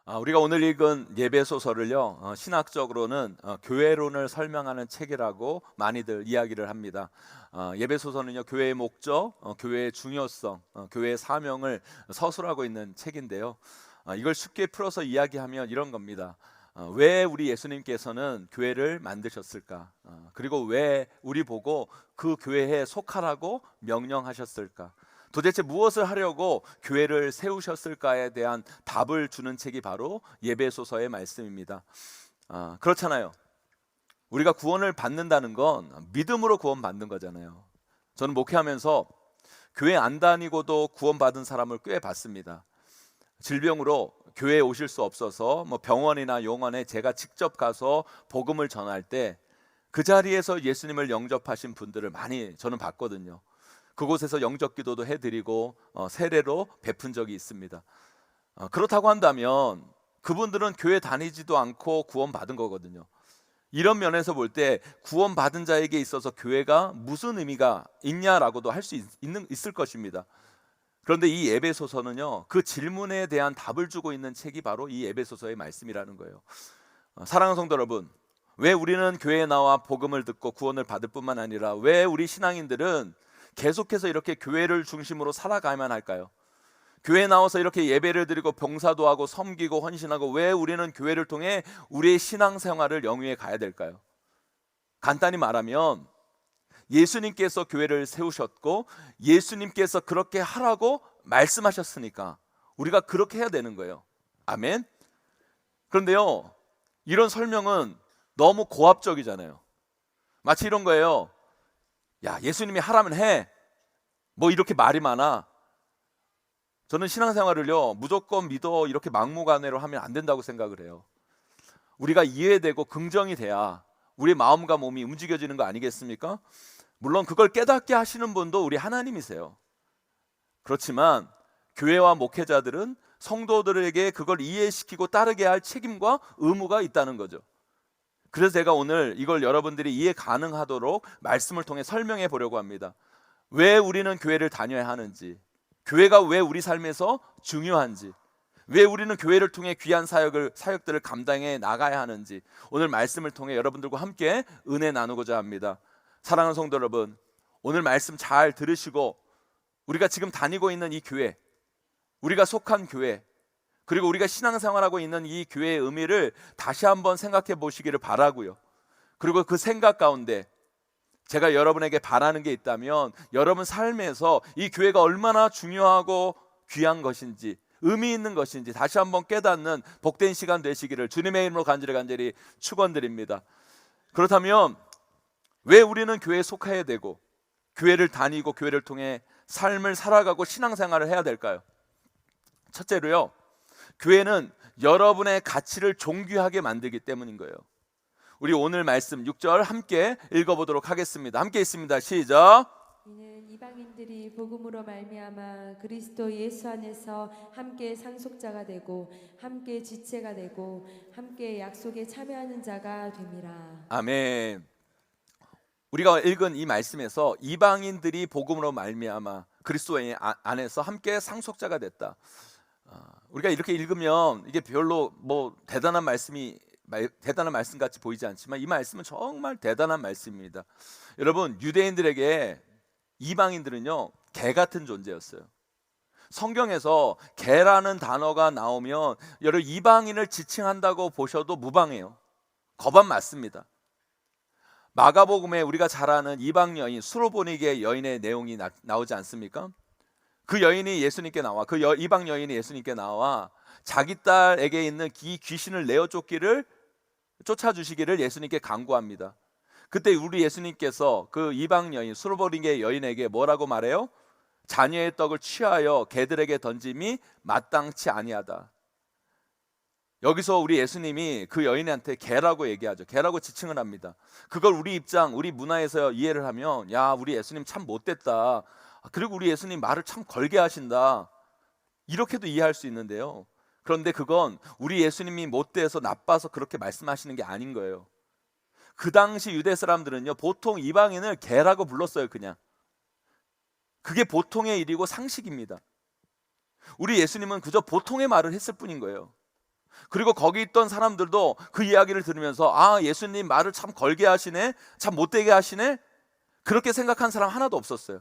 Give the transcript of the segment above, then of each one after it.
우리가 오늘 읽은 예배 소설을요, 신학적으로는 교회론을 설명하는 책이라고 많이들 이야기를 합니다. 예배 소설은요, 교회의 목적, 교회의 중요성, 교회의 사명을 서술하고 있는 책인데요. 이걸 쉽게 풀어서 이야기하면 이런 겁니다. 왜 우리 예수님께서는 교회를 만드셨을까? 그리고 왜 우리 보고 그 교회에 속하라고 명령하셨을까? 도대체 무엇을 하려고 교회를 세우셨을까에 대한 답을 주는 책이 바로 예배소서의 말씀입니다. 그렇잖아요. 우리가 구원을 받는다는 건 믿음으로 구원받는 거잖아요. 저는 목회하면서 교회 안 다니고도 구원받은 사람을 꽤 봤습니다. 질병으로 교회에 오실 수 없어서 병원이나 용원에 제가 직접 가서 복음을 전할 때 그 자리에서 예수님을 영접하신 분들을 많이 저는 봤거든요. 그곳에서 영접 기도도 해드리고 세례로 베푼 적이 있습니다. 그렇다고 한다면 그분들은 교회 다니지도 않고 구원받은 거거든요. 이런 면에서 볼 때 구원받은 자에게 있어서 교회가 무슨 의미가 있냐라고도 할 수 있을 것입니다. 그런데 이 에베소서는요, 그 질문에 대한 답을 주고 있는 책이 바로 이 에베소서의 말씀이라는 거예요. 사랑하는 성도 여러분, 왜 우리는 교회에 나와 복음을 듣고 구원을 받을 뿐만 아니라 왜 우리 신앙인들은 계속해서 이렇게 교회를 중심으로 살아가야만 할까요? 교회에 나와서 이렇게 예배를 드리고 봉사도 하고 섬기고 헌신하고 왜 우리는 교회를 통해 우리의 신앙생활을 영위해 가야 될까요? 간단히 말하면 예수님께서 교회를 세우셨고 예수님께서 그렇게 하라고 말씀하셨으니까 우리가 그렇게 해야 되는 거예요. 아멘. 그런데요, 이런 설명은 너무 고압적이잖아요. 마치 이런 거예요. 야, 예수님이 하라면 해. 뭐 이렇게 말이 많아. 저는 신앙생활을요, 무조건 믿어 이렇게 막무가내로 하면 안 된다고 생각을 해요. 우리가 이해되고 긍정이 돼야 우리 마음과 몸이 움직여지는 거 아니겠습니까? 물론 그걸 깨닫게 하시는 분도 우리 하나님이세요. 그렇지만 교회와 목회자들은 성도들에게 그걸 이해시키고 따르게 할 책임과 의무가 있다는 거죠. 그래서 제가 오늘 이걸 여러분들이 이해 가능하도록 말씀을 통해 설명해 보려고 합니다. 왜 우리는 교회를 다녀야 하는지, 교회가 왜 우리 삶에서 중요한지, 왜 우리는 교회를 통해 귀한 사역들을 감당해 나가야 하는지 오늘 말씀을 통해 여러분들과 함께 은혜 나누고자 합니다. 사랑하는 성도 여러분, 오늘 말씀 잘 들으시고 우리가 지금 다니고 있는 이 교회, 우리가 속한 교회, 그리고 우리가 신앙생활하고 있는 이 교회의 의미를 다시 한번 생각해 보시기를 바라고요. 그리고 그 생각 가운데 제가 여러분에게 바라는 게 있다면 여러분 삶에서 이 교회가 얼마나 중요하고 귀한 것인지, 의미 있는 것인지 다시 한번 깨닫는 복된 시간 되시기를 주님의 이름으로 간절히 축원드립니다. 그렇다면 왜 우리는 교회에 속해야 되고 교회를 다니고 교회를 통해 삶을 살아가고 신앙생활을 해야 될까요? 첫째로요, 교회는 여러분의 가치를 존귀하게 만들기 때문인 거예요. 우리 오늘 말씀 6절 함께 읽어보도록 하겠습니다. 함께 있습니다. 시작. 이는 이방인들이 복음으로 말미암아 그리스도 예수 안에서 함께 상속자가 되고 함께 지체가 되고 함께 약속에 참여하는 자가 됨이라. 아멘. 우리가 읽은 이 말씀에서 이방인들이 복음으로 말미암아 그리스도의 안에서 함께 상속자가 됐다. 우리가 이렇게 읽으면 이게 별로 대단한 말씀 같이 보이지 않지만 이 말씀은 정말 대단한 말씀입니다. 여러분, 유대인들에게 이방인들은요, 개 같은 존재였어요. 성경에서 개라는 단어가 나오면 여러분 이방인을 지칭한다고 보셔도 무방해요. 거반 맞습니다. 마가복음에 우리가 잘 아는 이방 여인 수로보니게 여인의 내용이 나오지 않습니까? 그 여인이 예수님께 나와, 이방 여인이 예수님께 나와 자기 딸에게 있는 이 귀신을 내어 쫓아주시기를 예수님께 간구합니다. 그때 우리 예수님께서 그 이방 여인 수로보니게 여인에게 뭐라고 말해요? 자녀의 떡을 취하여 개들에게 던짐이 마땅치 아니하다. 여기서 우리 예수님이 그 여인한테 개라고 얘기하죠. 개라고 지칭을 합니다. 그걸 우리 문화에서 이해를 하면 야, 우리 예수님 참 못됐다. 그리고 우리 예수님 말을 참 걸게 하신다. 이렇게도 이해할 수 있는데요. 그런데 그건 우리 예수님이 못돼서 나빠서 그렇게 말씀하시는 게 아닌 거예요. 그 당시 유대 사람들은요, 보통 이방인을 개라고 불렀어요. 그냥 그게 보통의 일이고 상식입니다. 우리 예수님은 그저 보통의 말을 했을 뿐인 거예요. 그리고 거기 있던 사람들도 그 이야기를 들으면서 아, 예수님 말을 참 걸게 하시네, 참 못되게 하시네, 그렇게 생각한 사람 하나도 없었어요.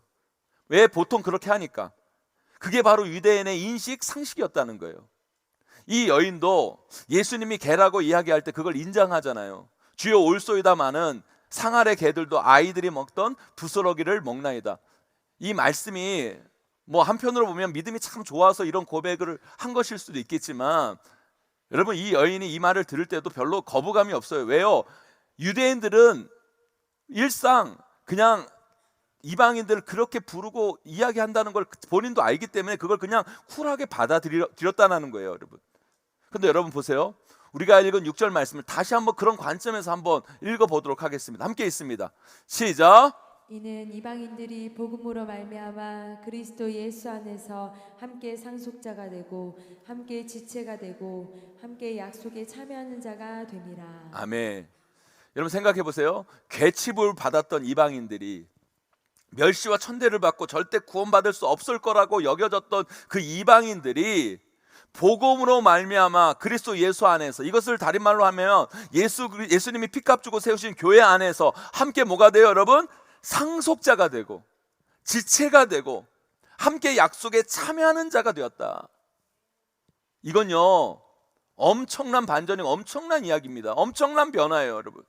왜? 보통 그렇게 하니까. 그게 바로 유대인의 인식, 상식이었다는 거예요. 이 여인도 예수님이 개라고 이야기할 때 그걸 인정하잖아요. 주여 올소이다마는 상아래 개들도 아이들이 먹던 부스러기를 먹나이다. 이 말씀이 뭐 한편으로 보면 믿음이 참 좋아서 이런 고백을 한 것일 수도 있겠지만, 여러분, 이 여인이 이 말을 들을 때도 별로 거부감이 없어요. 왜요? 유대인들은 일상 그냥 이방인들을 그렇게 부르고 이야기한다는 걸 본인도 알기 때문에 그걸 그냥 쿨하게 받아들였다는 거예요, 여러분. 근데 여러분 보세요. 우리가 읽은 6절 말씀을 다시 한번 그런 관점에서 한번 읽어보도록 하겠습니다. 함께 있습니다. 시작. 이는 이방인들이 복음으로 말미암아 그리스도 예수 안에서 함께 상속자가 되고 함께 지체가 되고 함께 약속에 참여하는 자가 됨이라. 아멘. 여러분 생각해 보세요. 괴치불 받았던 이방인들이 멸시와 천대를 받고 절대 구원받을 수 없을 거라고 여겨졌던 그 이방인들이 복음으로 말미암아 그리스도 예수 안에서, 이것을 다른 말로 하면 예수님이 피값 주고 세우신 교회 안에서 함께 뭐가 돼요, 여러분? 상속자가 되고 지체가 되고 함께 약속에 참여하는 자가 되었다. 이건요 엄청난 반전이고 엄청난 이야기입니다. 엄청난 변화예요, 여러분.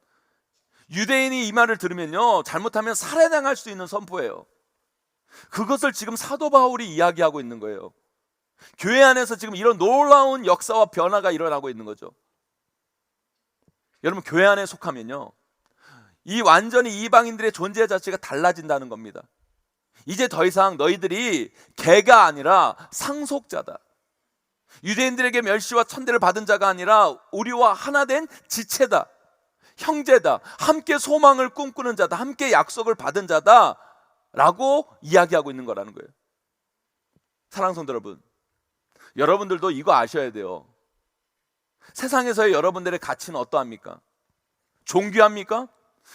유대인이 이 말을 들으면요 잘못하면 살해당할 수 있는 선포예요. 그것을 지금 사도 바울이 이야기하고 있는 거예요. 교회 안에서 지금 이런 놀라운 역사와 변화가 일어나고 있는 거죠. 여러분, 교회 안에 속하면요 이 완전히 이방인들의 존재 자체가 달라진다는 겁니다. 이제 더 이상 너희들이 개가 아니라 상속자다. 유대인들에게 멸시와 천대를 받은 자가 아니라 우리와 하나 된 지체다, 형제다, 함께 소망을 꿈꾸는 자다, 함께 약속을 받은 자다 라고 이야기하고 있는 거라는 거예요. 사랑하는 성도 여러분, 여러분들도 이거 아셔야 돼요. 세상에서의 여러분들의 가치는 어떠합니까? 존귀합니까?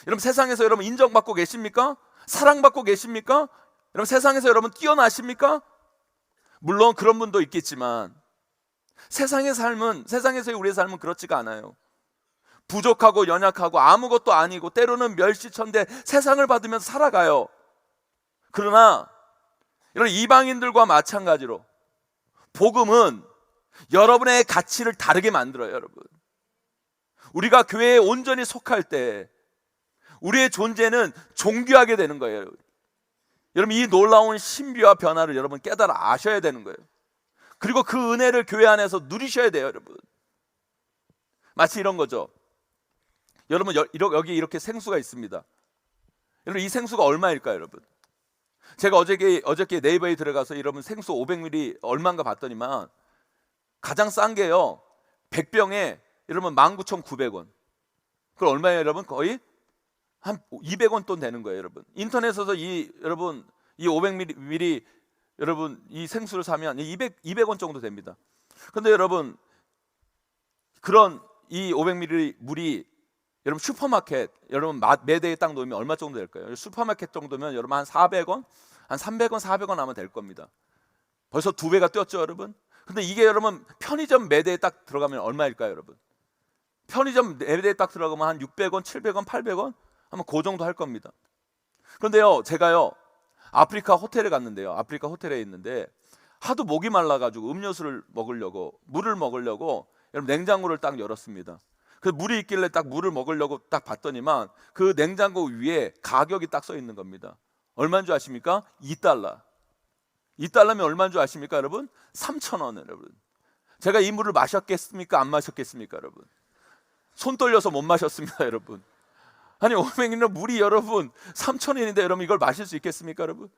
여러분, 세상에서 여러분 인정받고 계십니까? 사랑받고 계십니까? 여러분, 세상에서 여러분 뛰어나십니까? 물론 그런 분도 있겠지만 세상에서의 우리의 삶은 그렇지가 않아요. 부족하고 연약하고 아무것도 아니고 때로는 멸시천대 세상을 받으면서 살아가요. 그러나 이런 이방인들과 마찬가지로 복음은 여러분의 가치를 다르게 만들어요, 여러분. 우리가 교회에 온전히 속할 때 우리의 존재는 존귀하게 되는 거예요. 여러분, 이 놀라운 신비와 변화를 여러분 깨달아 아셔야 되는 거예요. 그리고 그 은혜를 교회 안에서 누리셔야 돼요, 여러분. 마치 이런 거죠. 여러분, 여기 이렇게 생수가 있습니다. 여러분, 이 생수가 얼마일까요, 여러분? 제가 어저께 네이버에 들어가서 여러분 생수 500ml 얼마인가 봤더니만 가장 싼 게요 100병에 여러분 19,900원. 그럼 얼마예요, 여러분? 거의 한 200원 돈 되는 거예요, 여러분. 인터넷에서 여러분 이 500ml 여러분 이 생수를 사면 200원 정도 됩니다. 근데 여러분 그런 이 500ml 물이 여러분 슈퍼마켓 여러분 매대에 딱 놓으면 얼마 정도 될까요? 슈퍼마켓 정도면 여러분 한 400원, 한 300원, 400원 하면 될 겁니다. 벌써 2배가 뛰었죠, 여러분? 근데 이게 여러분 편의점 매대에 딱 들어가면 얼마일까요, 여러분? 편의점 매대에 딱 들어가면 한 600원, 700원, 800원 하면 그 정도 할 겁니다. 그런데요, 제가요 아프리카 호텔에 갔는데요. 아프리카 호텔에 있는데 하도 목이 말라가지고 음료수를 먹으려고, 물을 먹으려고 여러분 냉장고를 딱 열었습니다. 그 물이 있길래 딱 물을 먹으려고 딱 봤더니만 그 냉장고 위에 가격이 딱 써 있는 겁니다. 얼마인 줄 아십니까? 2달러. 2달러면 얼마인 줄 아십니까, 여러분? 3,000원, 여러분. 제가 이 물을 마셨겠습니까? 안 마셨겠습니까, 여러분? 손 떨려서 못 마셨습니다, 여러분. 아니 500ml 물이 여러분 3,000원인데 여러분 이걸 마실 수 있겠습니까, 여러분?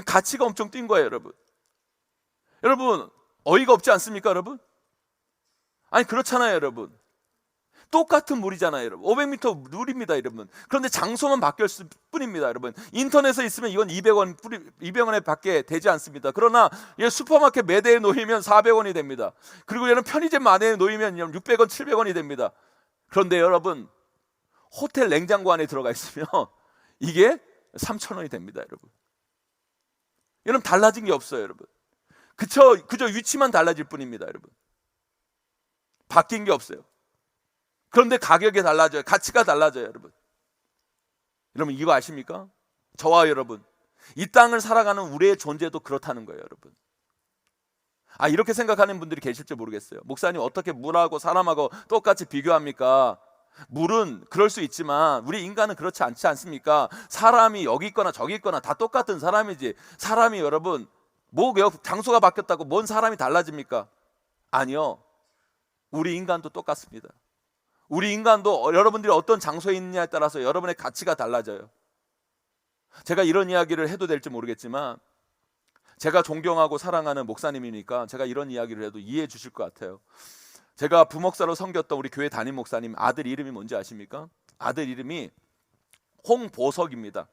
가치가 엄청 뛴 거예요, 여러분. 여러분 어이가 없지 않습니까, 여러분? 아니 그렇잖아요, 여러분. 똑같은 물이잖아요, 여러분. 500ml 물입니다, 여러분. 그런데 장소만 바뀌었을 뿐입니다, 여러분. 인터넷에 있으면 이건 200원에 밖에 되지 않습니다. 그러나 슈퍼마켓 매대에 놓이면 400원이 됩니다. 그리고 여러분 편의점 안에 놓이면 600원, 700원이 됩니다. 그런데 여러분 호텔 냉장고 안에 들어가 있으면 이게 3,000원이 됩니다, 여러분. 여러분 달라진 게 없어요, 여러분. 그저 위치만 달라질 뿐입니다, 여러분. 바뀐 게 없어요. 그런데 가격이 달라져요. 가치가 달라져요, 여러분. 여러분 이거 아십니까? 저와 여러분, 이 땅을 살아가는 우리의 존재도 그렇다는 거예요, 여러분. 이렇게 생각하는 분들이 계실지 모르겠어요. 목사님, 어떻게 물하고 사람하고 똑같이 비교합니까? 물은 그럴 수 있지만 우리 인간은 그렇지 않지 않습니까? 사람이 여기 있거나 저기 있거나 다 똑같은 사람이지, 사람이 여러분 뭐 장소가 바뀌었다고 뭔 사람이 달라집니까? 아니요. 우리 인간도 똑같습니다. 우리 인간도 여러분들이 어떤 장소에 있느냐에 따라서 여러분의 가치가 달라져요. 제가 이런 이야기를 해도 될지 모르겠지만, 제가 존경하고 사랑하는 목사님이니까 제가 이런 이야기를 해도 이해해 주실 것 같아요. 제가 부목사로 섬겼던 우리 교회 담임 목사님 아들 이름이 뭔지 아십니까? 아들 이름이 홍보석입니다.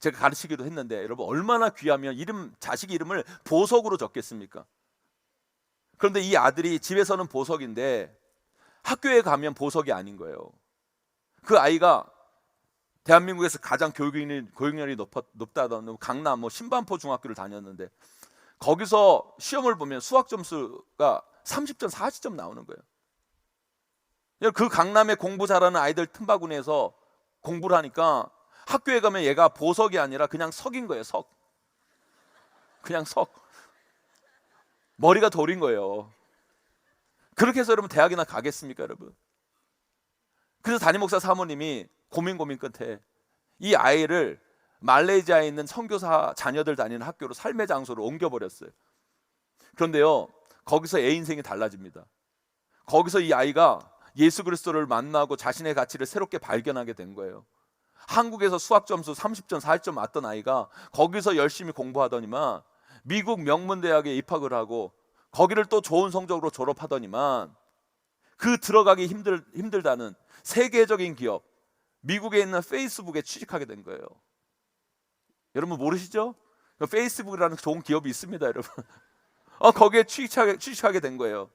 제가 가르치기도 했는데 여러분, 얼마나 귀하면 자식 이름을 보석으로 적겠습니까? 그런데 이 아들이 집에서는 보석인데 학교에 가면 보석이 아닌 거예요. 그 아이가 대한민국에서 가장 교육열이 높다던 강남 신반포 중학교를 다녔는데, 거기서 시험을 보면 수학 점수가 30점, 40점 나오는 거예요. 그 강남에 공부 잘하는 아이들 틈바구니에서 공부를 하니까 학교에 가면 얘가 보석이 아니라 그냥 석인 거예요. 석. 그냥 석. 머리가 돌인 거예요. 그렇게 해서 여러분 대학이나 가겠습니까, 여러분? 그래서 담임 목사 사모님이 고민 끝에 이 아이를 말레이시아에 있는 선교사 자녀들 다니는 학교로, 삶의 장소로 옮겨버렸어요. 그런데요, 거기서 애 인생이 달라집니다. 거기서 이 아이가 예수 그리스도를 만나고 자신의 가치를 새롭게 발견하게 된 거예요. 한국에서 수학 점수 30점, 40점 맞던 아이가 거기서 열심히 공부하더니만 미국 명문대학에 입학을 하고 거기를 또 좋은 성적으로 졸업하더니만 그 들어가기 힘들다는 세계적인 기업, 미국에 있는 페이스북에 취직하게 된 거예요. 여러분 모르시죠? 페이스북이라는 좋은 기업이 있습니다, 여러분. 거기에 취직하게 된 거예요.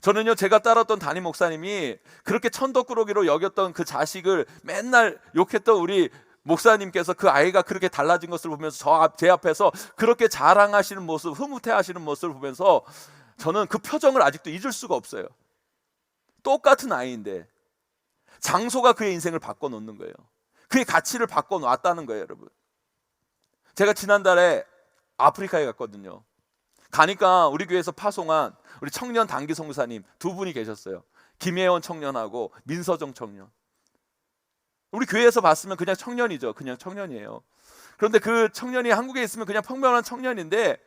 저는요, 제가 따랐던 담임 목사님이 그렇게 천덕꾸러기로 여겼던 그 자식을 맨날 욕했던 우리 목사님께서 그 아이가 그렇게 달라진 것을 보면서 제 앞에서 그렇게 자랑하시는 모습, 흐뭇해하시는 모습을 보면서 저는 그 표정을 아직도 잊을 수가 없어요. 똑같은 아이인데 장소가 그의 인생을 바꿔놓는 거예요. 그의 가치를 바꿔놨다는 거예요, 여러분. 제가 지난달에 아프리카에 갔거든요. 가니까 우리 교회에서 파송한 우리 청년 단기 선교사님 두 분이 계셨어요. 김혜원 청년하고 민서정 청년. 우리 교회에서 봤으면 그냥 청년이죠. 그냥 청년이에요. 그런데 그 청년이 한국에 있으면 그냥 평범한 청년인데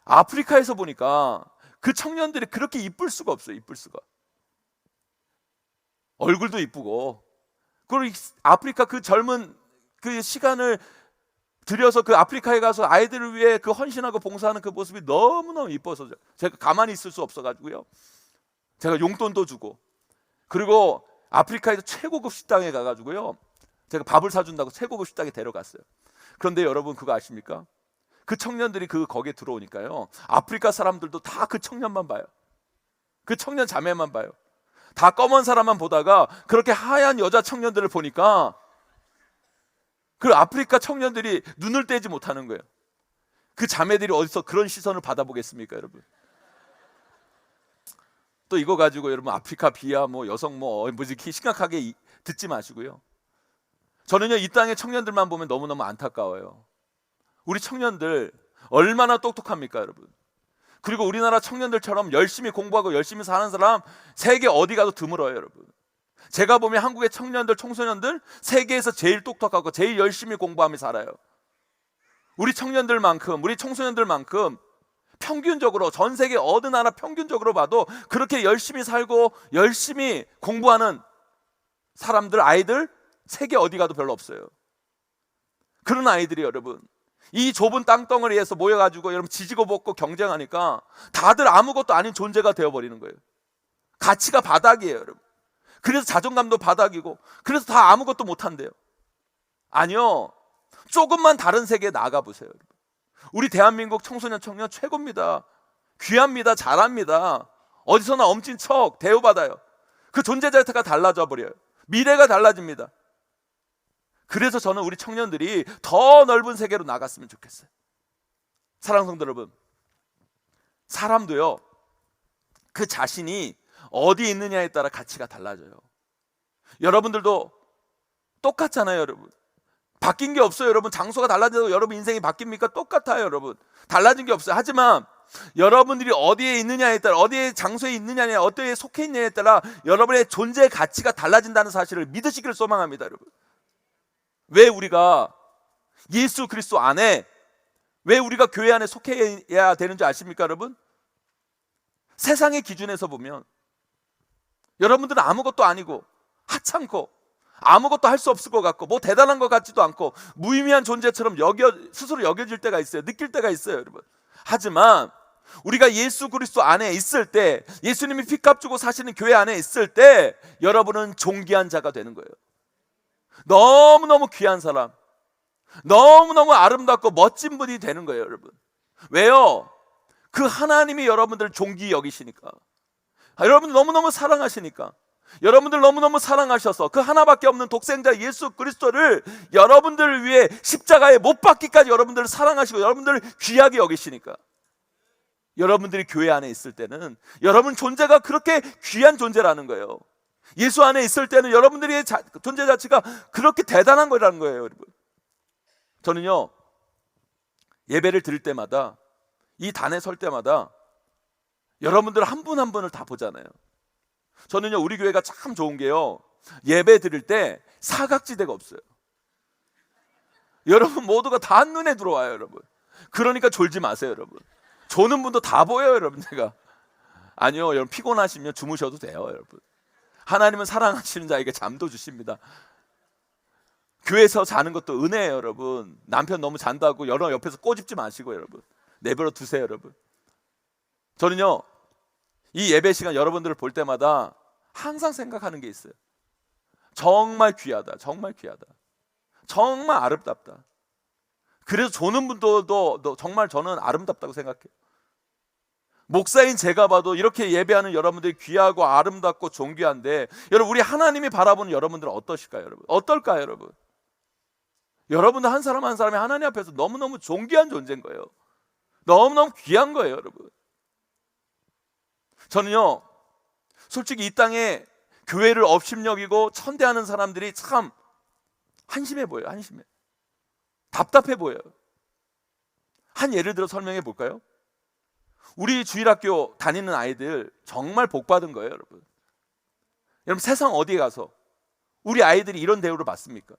아프리카에서 보니까 그 청년들이 그렇게 이쁠 수가 없어요. 이쁠 수가. 얼굴도 이쁘고, 그리고 아프리카 그 젊은 그 시간을 들여서 그 아프리카에 가서 아이들을 위해 그 헌신하고 봉사하는 그 모습이 너무너무 이뻐서 제가 가만히 있을 수 없어가지고요, 제가 용돈도 주고, 그리고 아프리카에서 최고급 식당에 가가지고요, 제가 밥을 사준다고 최고급 식당에 데려갔어요. 그런데 여러분 그거 아십니까? 그 청년들이 거기에 들어오니까요, 아프리카 사람들도 다 그 청년만 봐요. 그 청년 자매만 봐요. 다 검은 사람만 보다가 그렇게 하얀 여자 청년들을 보니까 그 아프리카 청년들이 눈을 떼지 못하는 거예요. 그 자매들이 어디서 그런 시선을 받아보겠습니까, 여러분? 또 이거 가지고 여러분 아프리카 비하 여성 이렇게 심각하게 듣지 마시고요. 저는요, 이 땅의 청년들만 보면 너무너무 안타까워요. 우리 청년들 얼마나 똑똑합니까, 여러분? 그리고 우리나라 청년들처럼 열심히 공부하고 열심히 사는 사람 세계 어디 가도 드물어요, 여러분. 제가 보면 한국의 청년들, 청소년들 세계에서 제일 똑똑하고 제일 열심히 공부하며 살아요. 우리 청년들만큼, 우리 청소년들만큼 평균적으로 전 세계 어느 나라 평균적으로 봐도 그렇게 열심히 살고 열심히 공부하는 사람들, 아이들 세계 어디 가도 별로 없어요. 그런 아이들이 여러분, 이 좁은 땅덩어리에서 모여가지고 여러분 지지고 볶고 경쟁하니까 다들 아무것도 아닌 존재가 되어버리는 거예요. 가치가 바닥이에요, 여러분. 그래서 자존감도 바닥이고, 그래서 다 아무것도 못한대요. 아니요, 조금만 다른 세계에 나가보세요, 여러분. 우리 대한민국 청소년 청년 최고입니다. 귀합니다. 잘합니다. 어디서나 엄친 척 대우받아요. 그 존재 자체가 달라져 버려요. 미래가 달라집니다. 그래서 저는 우리 청년들이 더 넓은 세계로 나갔으면 좋겠어요. 사랑하는 성도 여러분, 사람도요, 그 자신이 어디 있느냐에 따라 가치가 달라져요. 여러분들도 똑같잖아요, 여러분. 바뀐 게 없어요, 여러분. 장소가 달라져도 여러분 인생이 바뀝니까? 똑같아요, 여러분. 달라진 게 없어요. 하지만 여러분들이 어디에 있느냐에 따라, 어디에 장소에 있느냐에, 어디에 속해 있느냐에 따라 여러분의 존재의 가치가 달라진다는 사실을 믿으시기를 소망합니다, 여러분. 왜 우리가 예수 그리스도 안에, 왜 우리가 교회 안에 속해야 되는지 아십니까, 여러분? 세상의 기준에서 보면 여러분들은 아무것도 아니고 하찮고 아무것도 할 수 없을 것 같고 뭐 대단한 것 같지도 않고 무의미한 존재처럼 스스로 여겨질 때가 있어요. 느낄 때가 있어요, 여러분. 하지만 우리가 예수 그리스도 안에 있을 때, 예수님이 피값 주고 사시는 교회 안에 있을 때 여러분은 존귀한 자가 되는 거예요. 너무너무 귀한 사람, 너무너무 아름답고 멋진 분이 되는 거예요, 여러분. 왜요? 그 하나님이 여러분들을 존귀히 여기시니까. 여러분들 너무너무 사랑하시니까. 여러분들 너무너무 사랑하셔서 그 하나밖에 없는 독생자 예수 그리스도를 여러분들을 위해 십자가에 못 박기까지 여러분들을 사랑하시고 여러분들을 귀하게 여기시니까. 여러분들이 교회 안에 있을 때는 여러분 존재가 그렇게 귀한 존재라는 거예요. 예수 안에 있을 때는 여러분들의 존재 자체가 그렇게 대단한 거라는 거예요, 여러분. 저는요, 예배를 드릴 때마다, 이 단에 설 때마다 여러분들 한 분 한 분을 다 보잖아요. 저는요, 우리 교회가 참 좋은 게요, 예배 드릴 때 사각지대가 없어요. 여러분 모두가 다 한눈에 들어와요, 여러분. 그러니까 졸지 마세요, 여러분. 조는 분도 다 보여요, 여러분. 제가 아니요, 여러분 피곤하시면 주무셔도 돼요, 여러분. 하나님은 사랑하시는 자에게 잠도 주십니다. 교회에서 자는 것도 은혜예요, 여러분. 남편 너무 잔다고 여러 옆에서 꼬집지 마시고 여러분, 내버려 두세요, 여러분. 저는요, 이 예배 시간 여러분들을 볼 때마다 항상 생각하는 게 있어요. 정말 귀하다, 정말 귀하다, 정말 아름답다. 그래서 조는 분들도 정말 저는 아름답다고 생각해요. 목사인 제가 봐도 이렇게 예배하는 여러분들이 귀하고 아름답고 존귀한데, 여러분 우리 하나님이 바라보는 여러분들은 어떠실까요, 여러분? 어떨까요, 여러분? 여러분들 한 사람 한 사람이 하나님 앞에서 너무너무 존귀한 존재인 거예요. 너무너무 귀한 거예요, 여러분. 저는요, 솔직히 이 땅에 교회를 업심여기고 천대하는 사람들이 참 한심해 보여요. 한심해. 답답해 보여요. 한 예를 들어 설명해 볼까요? 우리 주일학교 다니는 아이들 정말 복 받은 거예요, 여러분. 여러분 세상 어디에 가서 우리 아이들이 이런 대우를 받습니까?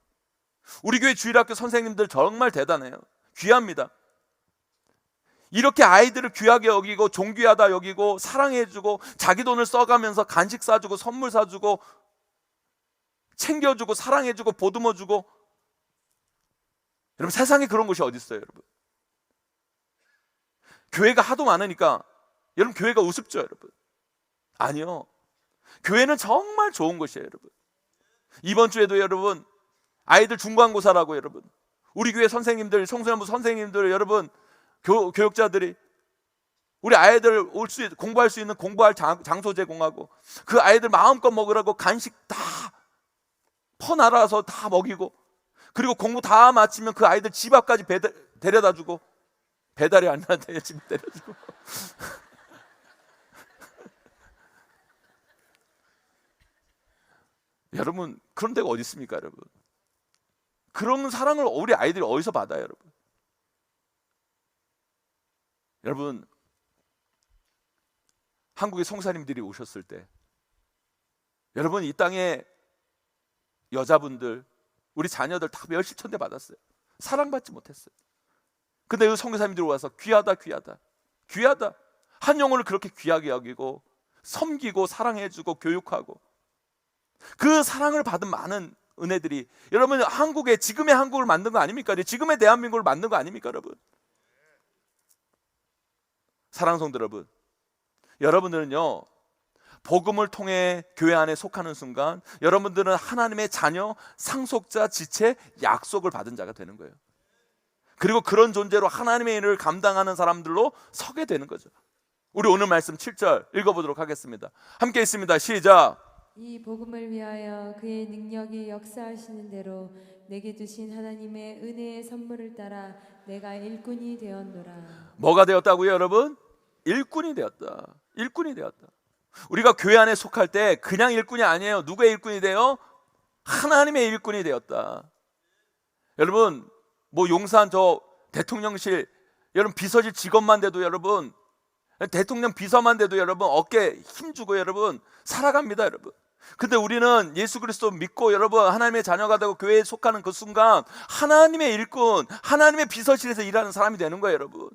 우리 교회 주일학교 선생님들 정말 대단해요. 귀합니다. 이렇게 아이들을 귀하게 여기고 존귀하다 여기고 사랑해주고 자기 돈을 써가면서 간식 사주고 선물 사주고 챙겨주고 사랑해주고 보듬어주고, 여러분 세상에 그런 곳이 어디 있어요, 여러분? 교회가 하도 많으니까 여러분 교회가 우습죠, 여러분? 아니요, 교회는 정말 좋은 곳이에요, 여러분. 이번 주에도 여러분 아이들 중간고사라고, 여러분 우리 교회 선생님들, 청소년부 선생님들, 여러분 교육자들이 우리 아이들 공부할 수 있는 공부할 장소 제공하고, 그 아이들 마음껏 먹으라고 간식 다 퍼나라서 다 먹이고, 그리고 공부 다 마치면 그 아이들 집 앞까지 데려다주고, 배달이 안 나는데 집 데려주고 여러분 그런 데가 어디 있습니까, 여러분? 그런 사랑을 우리 아이들이 어디서 받아요, 여러분? 여러분 한국의 성사님들이 오셨을 때, 여러분 이 땅에 여자분들, 우리 자녀들 다 멸시천대 받았어요. 사랑받지 못했어요. 근데 그 선교사님들이 와서 귀하다 귀하다 귀하다, 한 영혼을 그렇게 귀하게 여기고 섬기고 사랑해주고 교육하고, 그 사랑을 받은 많은 은혜들이 여러분 한국에, 지금의 한국을 만든 거 아닙니까? 지금의 대한민국을 만든 거 아닙니까, 여러분? 사랑하는 성도 여러분, 여러분들은요 복음을 통해 교회 안에 속하는 순간 여러분들은 하나님의 자녀, 상속자, 지체, 약속을 받은 자가 되는 거예요. 그리고 그런 존재로 하나님의 일을 감당하는 사람들로 서게 되는 거죠. 우리 오늘 말씀 7절 읽어보도록 하겠습니다. 함께 있습니다. 시작. 이 복음을 위하여 그의 능력이 역사하시는 대로 내게 주신 하나님의 은혜의 선물을 따라 내가 일꾼이 되었노라. 뭐가 되었다고요, 여러분? 일꾼이 되었다. 일꾼이 되었다. 우리가 교회 안에 속할 때 그냥 일꾼이 아니에요. 누구의 일꾼이 돼요? 하나님의 일꾼이 되었다. 여러분, 뭐 용산 저 대통령실 여러분 비서실 직원만 돼도 여러분, 대통령 비서만 돼도 여러분 어깨에 힘주고 여러분 살아갑니다, 여러분. 근데 우리는 예수 그리스도 믿고 여러분 하나님의 자녀가 되고 교회에 속하는 그 순간 하나님의 일꾼, 하나님의 비서실에서 일하는 사람이 되는 거예요, 여러분.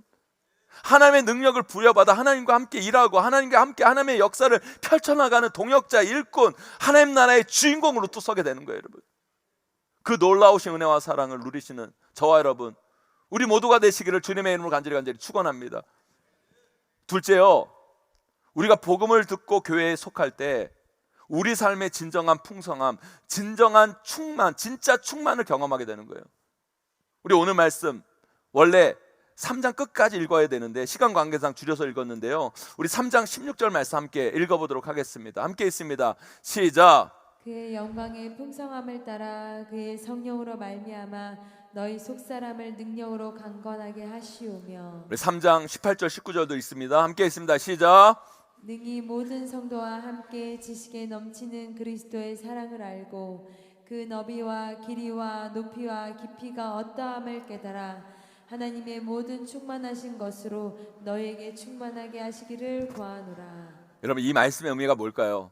하나님의 능력을 부여받아 하나님과 함께 일하고 하나님과 함께 하나님의 역사를 펼쳐나가는 동역자, 일꾼, 하나님 나라의 주인공으로 또 서게 되는 거예요, 여러분. 그 놀라우신 은혜와 사랑을 누리시는 저와 여러분, 우리 모두가 되시기를 주님의 이름으로 간절히 축원합니다. 둘째요, 우리가 복음을 듣고 교회에 속할 때 우리 삶의 진정한 풍성함, 진정한 충만, 진짜 충만을 경험하게 되는 거예요. 우리 오늘 말씀 원래 3장 끝까지 읽어야 되는데 시간 관계상 줄여서 읽었는데요, 우리 3장 16절 말씀 함께 읽어보도록 하겠습니다. 함께 있습니다. 시작. 그의 영광의 풍성함을 따라 그의 성령으로 말미암아 너희 속사람을 능력으로 강건하게 하시오며. 우리 3장 18절 19절도 있습니다. 함께 있습니다. 시작. 능히 모든 성도와 함께 지식에 넘치는 그리스도의 사랑을 알고 그 너비와 길이와 높이와 깊이가 어떠함을 깨달아 하나님의 모든 충만하신 것으로 너에게 충만하게 하시기를 구하노라. 여러분, 이 말씀의 의미가 뭘까요?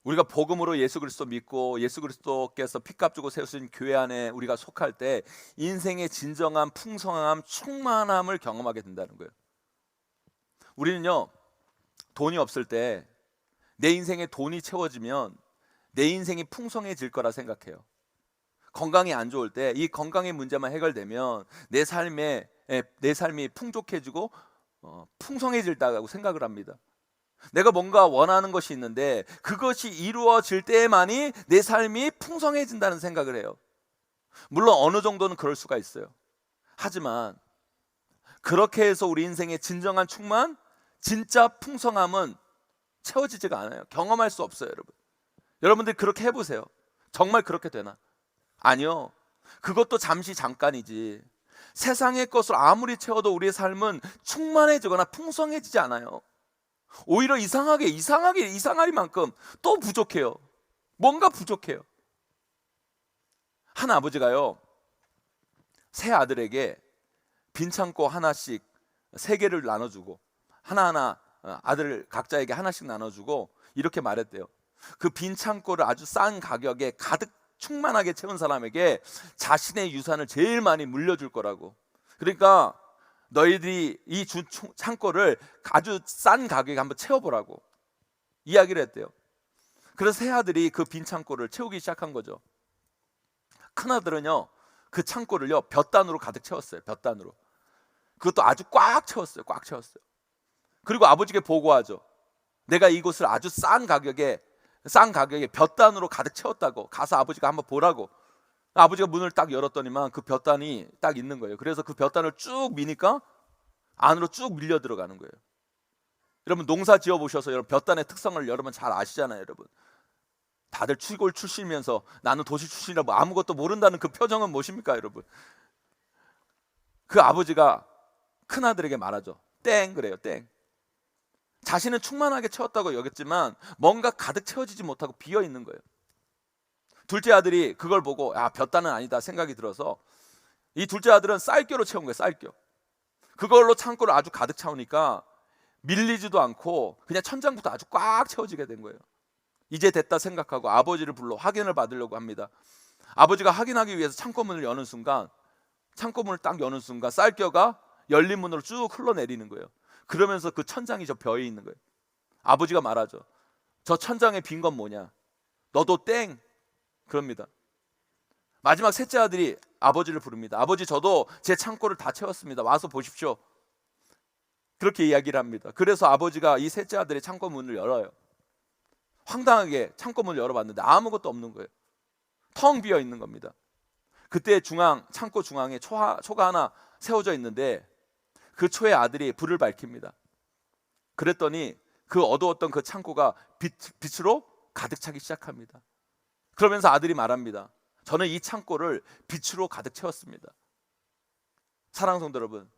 우리가 복음으로 예수 그리스도 믿고 예수 그리스도께서 피값 주고 세우신 교회 안에 우리가 속할 때 인생의 진정한 풍성함, 충만함을 경험하게 된다는 거예요. 우리는요, 돈이 없을 때 내 인생에 돈이 채워지면 내 인생이 풍성해질 거라 생각해요. 건강이 안 좋을 때 이 건강의 문제만 해결되면 내 삶이 풍족해지고 풍성해질다고 생각을 합니다. 내가 뭔가 원하는 것이 있는데 그것이 이루어질 때만이 내 삶이 풍성해진다는 생각을 해요. 물론 어느 정도는 그럴 수가 있어요. 하지만 그렇게 해서 우리 인생의 진정한 충만, 진짜 풍성함은 채워지지가 않아요. 경험할 수 없어요, 여러분. 여러분들이 그렇게 해보세요. 정말 그렇게 되나? 아니요. 그것도 잠시 잠깐이지. 세상의 것을 아무리 채워도 우리의 삶은 충만해지거나 풍성해지지 않아요. 오히려 이상하리만큼 또 부족해요. 뭔가 부족해요. 한 아버지가요, 세 아들에게 빈 창고 하나씩 3개를 나눠주고 하나하나 아들 각자에게 하나씩 나눠주고 이렇게 말했대요. 그 빈 창고를 아주 싼 가격에 가득 충만하게 채운 사람에게 자신의 유산을 제일 많이 물려줄 거라고. 그러니까 너희들이 이 창고를 아주 싼 가격에 한번 채워보라고 이야기를 했대요. 그래서 세 아들이 그 빈 창고를 채우기 시작한 거죠. 큰 아들은요, 그 창고를요 볕단으로 가득 채웠어요. 볕단으로. 그것도 아주 꽉 채웠어요. 꽉 채웠어요. 그리고 아버지께 보고하죠. 내가 이곳을 아주 싼 가격에 볕단으로 가득 채웠다고. 가서 아버지가 한번 보라고. 아버지가 문을 딱 열었더니만 그 볕단이 딱 있는 거예요. 그래서 그 볕단을 쭉 미니까 안으로 쭉 밀려 들어가는 거예요. 여러분, 농사 지어 보셔서 여러분 볕단의 특성을 여러분 잘 아시잖아요, 여러분. 다들 시골 출신이면서 나는 도시 출신이라고 아무것도 모른다는 그 표정은 무엇입니까, 여러분? 그 아버지가 큰 아들에게 말하죠. 땡 그래요, 땡. 자신은 충만하게 채웠다고 여겼지만 뭔가 가득 채워지지 못하고 비어 있는 거예요. 둘째 아들이 그걸 보고 볕단은 아니다 생각이 들어서 이 둘째 아들은 쌀겨로 채운 거예요. 쌀겨. 그걸로 창고를 아주 가득 채우니까 밀리지도 않고 그냥 천장부터 아주 꽉 채워지게 된 거예요. 이제 됐다 생각하고 아버지를 불러 확인을 받으려고 합니다. 아버지가 확인하기 위해서 창고문을 여는 순간, 창고문을 딱 여는 순간 쌀겨가 열린 문으로 쭉 흘러내리는 거예요. 그러면서 그 천장이 저 벼에 있는 거예요. 아버지가 말하죠. 저 천장에 빈 건 뭐냐? 너도 땡. 그럽니다. 마지막 셋째 아들이 아버지를 부릅니다. 아버지, 저도 제 창고를 다 채웠습니다. 와서 보십시오. 그렇게 이야기를 합니다. 그래서 아버지가 이 셋째 아들의 창고 문을 열어요. 황당하게 창고 문을 열어봤는데 아무것도 없는 거예요. 텅 비어 있는 겁니다. 그때 창고 중앙에 초가 하나 세워져 있는데 그 초의 아들이 불을 밝힙니다. 그랬더니 그 어두웠던 그 창고가 빛으로 가득 차기 시작합니다. 그러면서 아들이 말합니다. 저는 이 창고를 빛으로 가득 채웠습니다. 사랑하는 성도 여러분,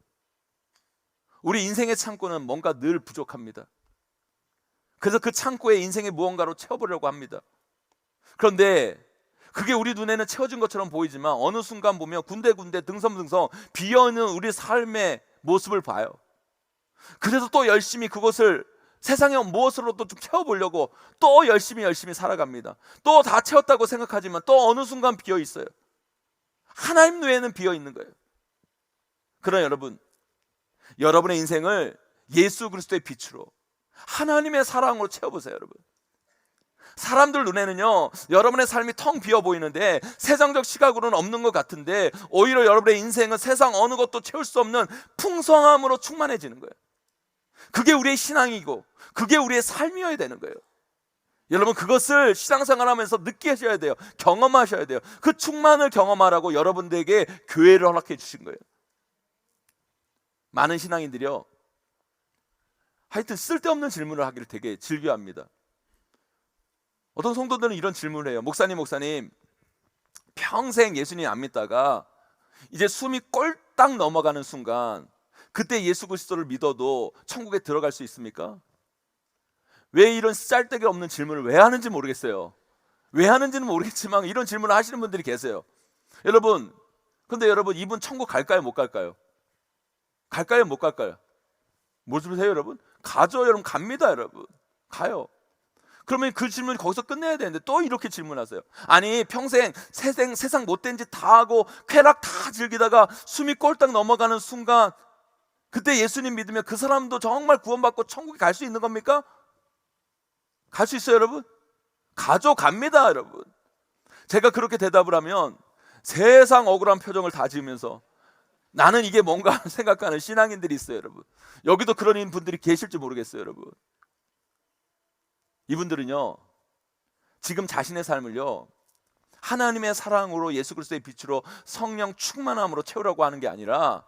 우리 인생의 창고는 뭔가 늘 부족합니다. 그래서 그 창고에 인생의 무언가로 채워보려고 합니다. 그런데 그게 우리 눈에는 채워진 것처럼 보이지만 어느 순간 보면 군데군데 등섬등섬 비어있는 우리 삶의 모습을 봐요. 그래서 또 열심히 그것을 세상에 무엇으로도 좀 채워보려고 또 열심히 살아갑니다. 또 다 채웠다고 생각하지만 또 어느 순간 비어 있어요. 하나님 외에는 비어 있는 거예요. 그러나 여러분, 여러분의 인생을 예수 그리스도의 빛으로 하나님의 사랑으로 채워보세요. 여러분, 사람들 눈에는요 여러분의 삶이 텅 비어 보이는데 세상적 시각으로는 없는 것 같은데 오히려 여러분의 인생은 세상 어느 것도 채울 수 없는 풍성함으로 충만해지는 거예요. 그게 우리의 신앙이고 그게 우리의 삶이어야 되는 거예요. 여러분, 그것을 신앙생활하면서 느끼셔야 돼요. 경험하셔야 돼요. 그 충만을 경험하라고 여러분들에게 교회를 허락해 주신 거예요. 많은 신앙인들이요 하여튼 쓸데없는 질문을 하기를 되게 즐겨합니다. 어떤 성도들은 이런 질문을 해요. 목사님 평생 예수님 안 믿다가 이제 숨이 꼴딱 넘어가는 순간 그때 예수 그리스도를 믿어도 천국에 들어갈 수 있습니까? 왜 이런 쌀데기 없는 질문을 왜 하는지 모르겠어요. 왜 하는지는 모르겠지만 이런 질문을 하시는 분들이 계세요. 여러분, 근데 여러분, 이분 천국 갈까요 못 갈까요? 갈까요 못 갈까요? 모르세요 여러분? 가죠. 여러분, 갑니다. 여러분, 가요. 그러면 그 질문이 거기서 끝내야 되는데 또 이렇게 질문하세요. 아니, 평생 세상 못된 짓 다 하고 쾌락 다 즐기다가 숨이 꼴딱 넘어가는 순간 그때 예수님 믿으면 그 사람도 정말 구원받고 천국에 갈 수 있는 겁니까? 갈 수 있어요 여러분? 가죠. 갑니다. 여러분, 제가 그렇게 대답을 하면 세상 억울한 표정을 다 지으면서 나는 이게 뭔가 생각하는 신앙인들이 있어요. 여러분, 여기도 그런 분들이 계실지 모르겠어요. 여러분, 이분들은요 지금 자신의 삶을요 하나님의 사랑으로 예수 그리스도의 빛으로 성령 충만함으로 채우려고 하는 게 아니라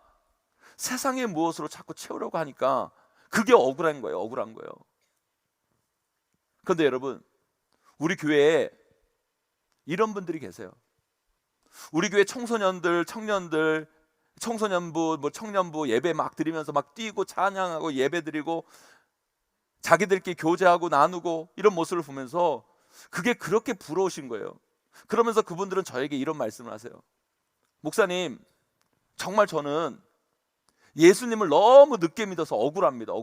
세상의 무엇으로 자꾸 채우려고 하니까 그게 억울한 거예요. 억울한 거예요. 그런데 여러분, 우리 교회에 이런 분들이 계세요. 우리 교회 청소년들, 청년들, 청소년부, 청년부 예배 막 드리면서 막 뛰고 찬양하고 예배 드리고 자기들끼리 교제하고 나누고 이런 모습을 보면서 그게 그렇게 부러우신 거예요. 그러면서 그분들은 저에게 이런 말씀을 하세요. 목사님, 정말 저는 예수님을 너무 늦게 믿어서 억울합니다.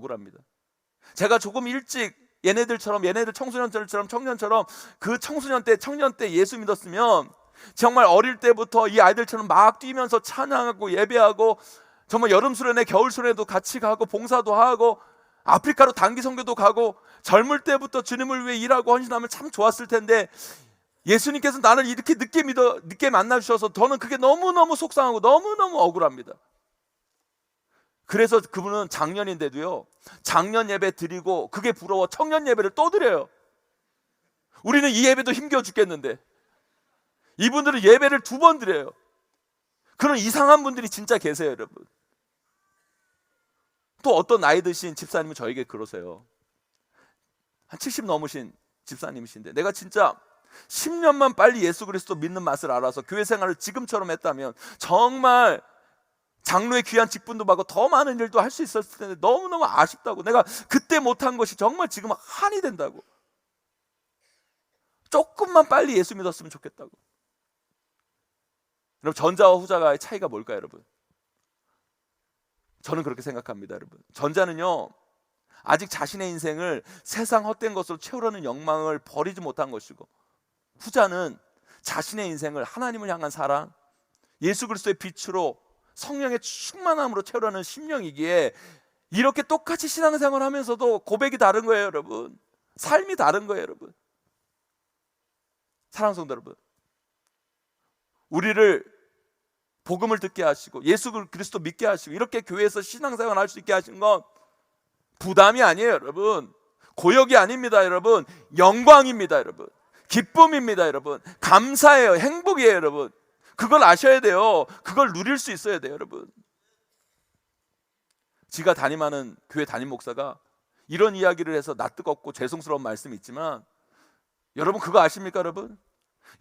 제가 조금 일찍 얘네들 청소년들처럼 청년처럼 그 청소년 때 청년 때 예수 믿었으면 정말 어릴 때부터 이 아이들처럼 막 뛰면서 찬양하고 예배하고 정말 여름 수련회 겨울 수련회도 같이 가고 봉사도 하고 아프리카로 단기 선교도 가고 젊을 때부터 주님을 위해 일하고 헌신하면 참 좋았을 텐데 예수님께서 나를 이렇게 늦게 만나 주셔서 저는 그게 너무너무 속상하고 너무너무 억울합니다. 그래서 그분은 작년인데도요 작년 예배 드리고 그게 부러워 청년 예배를 또 드려요. 우리는 이 예배도 힘겨워 죽겠는데 이분들은 예배를 2번 드려요. 그런 이상한 분들이 진짜 계세요. 여러분, 또 어떤 나이 드신 집사님은 저에게 그러세요. 한 70 넘으신 집사님이신데 내가 진짜 10년만 빨리 예수 그리스도 믿는 맛을 알아서 교회 생활을 지금처럼 했다면 정말 장로의 귀한 직분도 받고 더 많은 일도 할 수 있었을 텐데 너무너무 아쉽다고, 내가 그때 못한 것이 정말 지금 한이 된다고, 조금만 빨리 예수 믿었으면 좋겠다고. 여러분, 전자와 후자가의 차이가 뭘까요? 여러분, 저는 그렇게 생각합니다. 여러분, 전자는요 아직 자신의 인생을 세상 헛된 것으로 채우려는 욕망을 버리지 못한 것이고, 후자는 자신의 인생을 하나님을 향한 사랑, 예수 그리스도의 빛으로 성령의 충만함으로 채우려는 심령이기에 이렇게 똑같이 신앙생활을 하면서도 고백이 다른 거예요. 여러분, 삶이 다른 거예요. 여러분, 사랑하는 성도 여러분, 우리를 복음을 듣게 하시고 예수 그리스도 믿게 하시고 이렇게 교회에서 신앙생활을 할 수 있게 하신 건 부담이 아니에요. 여러분, 고역이 아닙니다. 여러분, 영광입니다. 여러분, 기쁨입니다. 여러분, 감사해요. 행복이에요. 여러분, 그걸 아셔야 돼요. 그걸 누릴 수 있어야 돼요. 여러분, 지가 담임하는 교회 담임 목사가 이런 이야기를 해서 낯뜨겁고 죄송스러운 말씀이 있지만, 여러분 그거 아십니까? 여러분,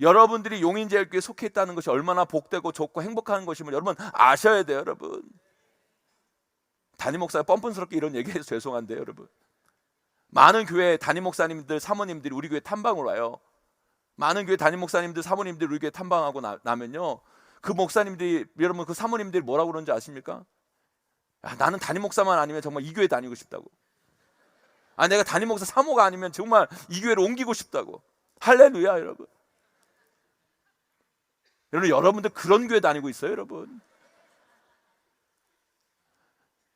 여러분들이 용인제일교회에 속해 있다는 것이 얼마나 복되고 좋고 행복한 것임을 여러분 아셔야 돼요. 여러분, 담임 목사가 뻔뻔스럽게 이런 얘기해서 죄송한데요. 여러분, 많은 교회 담임 목사님들, 사모님들이 우리 교회 탐방을 와요. 많은 교회 담임 목사님들, 사모님들이 우리 교회 탐방하고 나면요, 그 목사님들이, 여러분 그 사모님들이 뭐라고 그러는지 아십니까? 야, 나는 담임 목사만 아니면 정말 이 교회 다니고 싶다고. 아, 내가 담임 목사 사모가 아니면 정말 이 교회로 옮기고 싶다고. 할렐루야, 여러분. 여러분들 그런 교회 다니고 있어요, 여러분.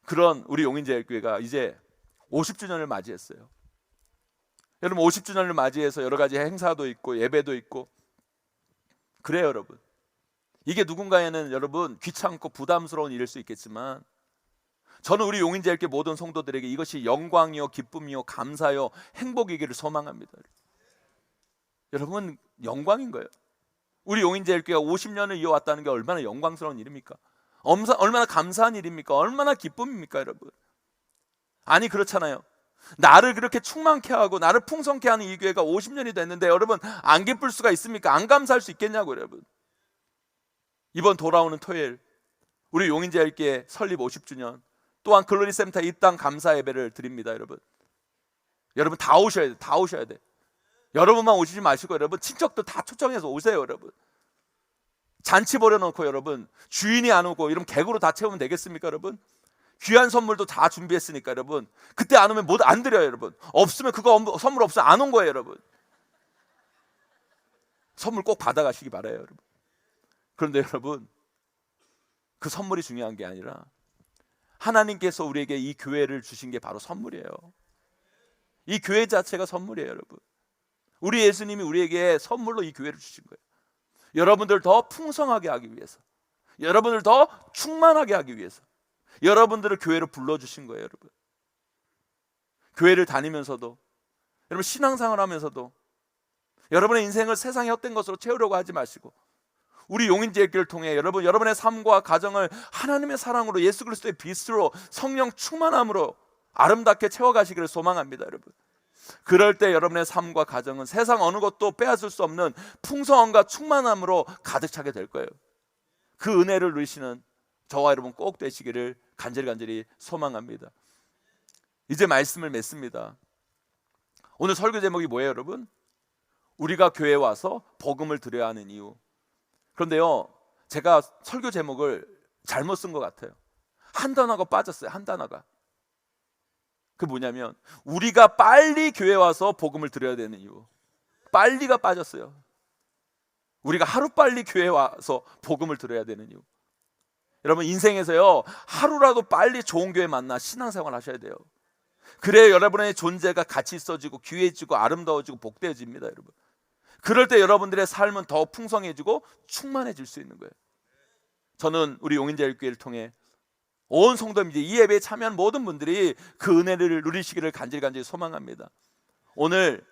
그런 우리 용인제일교회가 이제 50주년을 맞이했어요. 여러분 50주년을 맞이해서 여러 가지 행사도 있고 예배도 있고 그래요, 여러분. 이게 누군가에는 여러분 귀찮고 부담스러운 일일 수 있겠지만 저는 우리 용인제일교회 모든 성도들에게 이것이 영광이요 기쁨이요 감사요 행복이기를 소망합니다. 여러분 영광인 거예요. 우리 용인제일교회가 50년을 이어왔다는 게 얼마나 영광스러운 일입니까? 얼마나 감사한 일입니까? 얼마나 기쁨입니까, 여러분? 아니 그렇잖아요. 나를 그렇게 충만케 하고 나를 풍성케 하는 이 교회가 50년이 됐는데 여러분 안 기쁠 수가 있습니까? 안 감사할 수 있겠냐고, 여러분. 이번 돌아오는 토요일 우리 용인제일교회 설립 50주년 또한 글로리센터 입당 감사 예배를 드립니다, 여러분. 여러분 다 오셔야 돼. 다 오셔야 돼. 여러분만 오시지 마시고 여러분 친척들 다 초청해서 오세요, 여러분. 잔치 벌여놓고 여러분 주인이 안 오고 이러면 객으로 다 채우면 되겠습니까, 여러분? 귀한 선물도 다 준비했으니까 여러분 그때 안 오면 못 안 드려요, 여러분. 없으면 그거 선물 없으면 안 온 거예요, 여러분. 선물 꼭 받아가시기 바라요, 여러분. 그런데 여러분 그 선물이 중요한 게 아니라 하나님께서 우리에게 이 교회를 주신 게 바로 선물이에요. 이 교회 자체가 선물이에요, 여러분. 우리 예수님이 우리에게 선물로 이 교회를 주신 거예요. 여러분들 더 풍성하게 하기 위해서, 여러분들 더 충만하게 하기 위해서 여러분들을 교회로 불러주신 거예요, 여러분. 교회를 다니면서도 여러분 신앙생활 하면서도 여러분의 인생을 세상의 헛된 것으로 채우려고 하지 마시고 우리 용인제일교회를 통해 여러분의 삶과 가정을 하나님의 사랑으로 예수 그리스도의 빛으로 성령 충만함으로 아름답게 채워가시기를 소망합니다, 여러분. 그럴 때 여러분의 삶과 가정은 세상 어느 것도 빼앗을 수 없는 풍성함과 충만함으로 가득 차게 될 거예요. 그 은혜를 누리시는 저와 여러분 꼭 되시기를 간절히 소망합니다. 이제 말씀을 맺습니다. 오늘 설교 제목이 뭐예요, 여러분? 우리가 교회에 와서 복음을 드려야 하는 이유. 그런데요, 제가 설교 제목을 잘못 쓴 것 같아요. 한 단어가 빠졌어요, 한 단어가. 그 뭐냐면 우리가 빨리 교회 와서 복음을 드려야 되는 이유. 빨리가 빠졌어요. 우리가 하루빨리 교회 와서 복음을 드려야 되는 이유. 여러분 인생에서요 하루라도 빨리 좋은 교회 만나 신앙생활 하셔야 돼요. 그래야 여러분의 존재가 가치 있어지고 귀해지고 아름다워지고 복되어집니다, 여러분. 그럴 때 여러분들의 삶은 더 풍성해지고 충만해질 수 있는 거예요. 저는 우리 용인제일교회를 통해 온 성도님들이 이 예배에 참여한 모든 분들이 그 은혜를 누리시기를 간절히 소망합니다. 오늘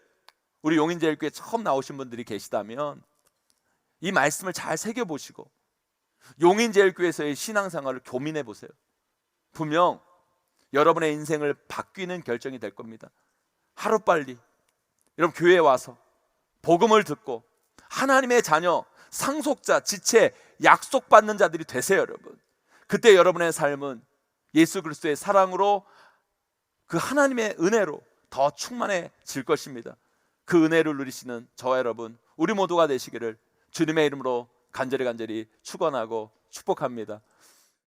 우리 용인제일교회 처음 나오신 분들이 계시다면 이 말씀을 잘 새겨보시고 용인제일교회에서의 신앙생활을 고민해 보세요. 분명 여러분의 인생을 바뀌는 결정이 될 겁니다. 하루빨리 여러분 교회에 와서 복음을 듣고 하나님의 자녀, 상속자, 지체, 약속받는 자들이 되세요, 여러분. 그때 여러분의 삶은 예수 그리스도의 사랑으로 그 하나님의 은혜로 더 충만해질 것입니다. 그 은혜를 누리시는 저와 여러분 우리 모두가 되시기를 주님의 이름으로 간절히 축원하고 축복합니다.